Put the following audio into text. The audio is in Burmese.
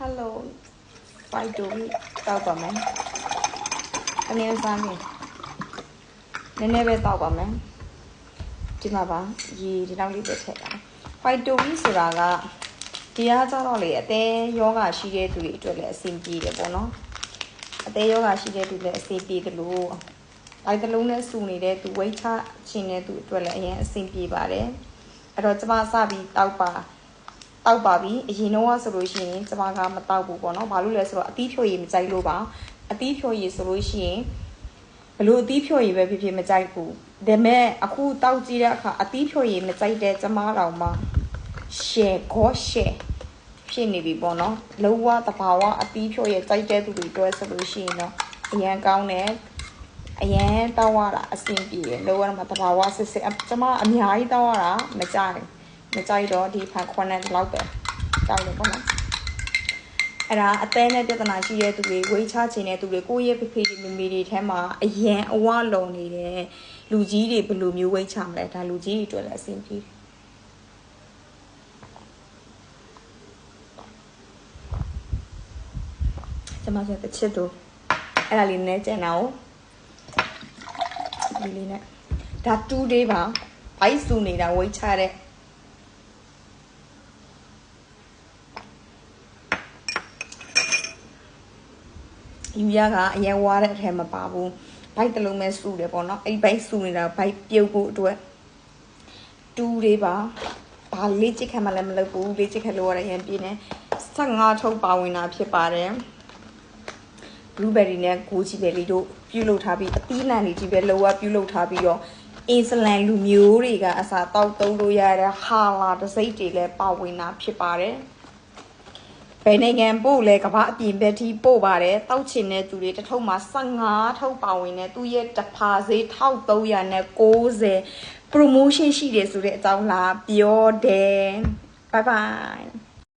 Hello ဖိုက်တိုတောက်ပါမယ်အနေနဲ့စားနေနည်းနည်းပဲတောက်ပါမယ်ဒီမှာပါရေဒီလောက်လေးပဲထည့်တာဖိုက်တိုဆိုတာကဒီအားကြတော့လေအသေးယောဂရှိတဲ့သူတွေအတွက်လည်းအဆင်ပြေတယ်ပေါ့နော်အသေးယောဂရှိတဲ့သူလည်းအဆင်ပြေတယ်လို့အဲ့တလုံးနဲ့စူနေတဲ့သူဝိတ်ချခြင်းတဲ့သူအတွက်လည်းအရင်အဆင်ပြေပါတယ်အဲ့တော့ကျမစပြီးတောက်ပါပြီအရင်တော့ဆိုလို့ရှိရင်ကျမကမတောက်ဘူးပေါ့နော်ဘာလို့လဲဆိုတော့အသီးဖြိုရည်မကြိုက်လို့ပါအသီးဖြိုရည်ဆိုလို့ရှိရင်ဘလို့အသီးဖြိုရည်ပဲဖြစ်ဖြစ်မကြိုက်ဘူးဒါပေမဲ့အခုတောက်ကြည့်တဲ့အခါအသီးဖြိုရည်မကြိုက်တဲ့ကျမတော်မှရှယ်ဖြစ်နေပြီပေါ့နော်လောကတဘာဝအသီးဖြိုရည်ကြိုက်တဲ့သူတွေတွဲဆိုလို့ရှိရင်တော့အရန်ကောင်းတယ်အရန်တောက်ရတာအဆင်ပြေတယ်လောကမှာတဘာဝစစ်ကျမအများကြီးတောက်ရတာမကြိုက်တော့ဒီဖန်ခွန်းနဲ့လောက်ပဲတောက်တယ်ပေါ့နော်အဲ့ဒါအသေးနဲ့ပြဿနာရှိတဲ့သူတွေဝိတ်ချခြင်းတဲ့သူတွေကိုယ့်ရဲ့ဖေဖေမမေတွေထဲမှာအရန်အဝလုံနေတဲ့လူကြီးတွေဘယ်လိုမျိုးဝိတ်ချမလဲဒါလူကြီးတွေအတွက်လည်းအဆင်ပြေတယ်ကျမဆက်တစ်ချက်တော့အဲ့ဒါလေးနည်းကျန်တာကိုဒီလေးနဲ့ဒါ2 day ပါဘိုက်စုနေတာဝိတ်ချတဲ့ယူရကအရင်ဝါတဲ့အထဲမှာပါဘူးဘိုက်တစ်လုံးပဲစုတယ်ပေါ့နော်အဲ့ဘိုက်စုနေတာဘိုက်ပြုတ်ဖို့အတွက်2 day ပါဘာလေးချစ်ခံမှလည်းမလုပ်ဘူးလေးချစ်ခံလို့ရတဲ့ရင်ပြင်းနေ15ထုတ်ပါဝင်တာဖြစ်ပါတယ်blueberry နဲ့ goji berry တို့ပြုတ်လုပ်ထားပြီးအသီးနှံတွေကြီးပဲလောကပြုတ်လုပ်ထားပြီးတော့အင်စလန်လူမျိုးတွေကအစာတောက်သုံးလို့ရတဲ့ဟာလာတစိမ့်တွေလည်းပါဝင်တာဖြစ်ပါတယ်ဘယ်နိုင်ငံပို့လဲကမ္ဘာအပြင်ဘက်ထိပို့ပါတယ်တောက်ချင်တဲ့သူတွေတစ်ထုပ်မှာ15ထုပ်ပါဝင်တဲ့သူရဲ့တဖာဈေး1390 promotion ရှိတယ်ဆိုတဲ့အကြောင်းလာပြောတယ် bye bye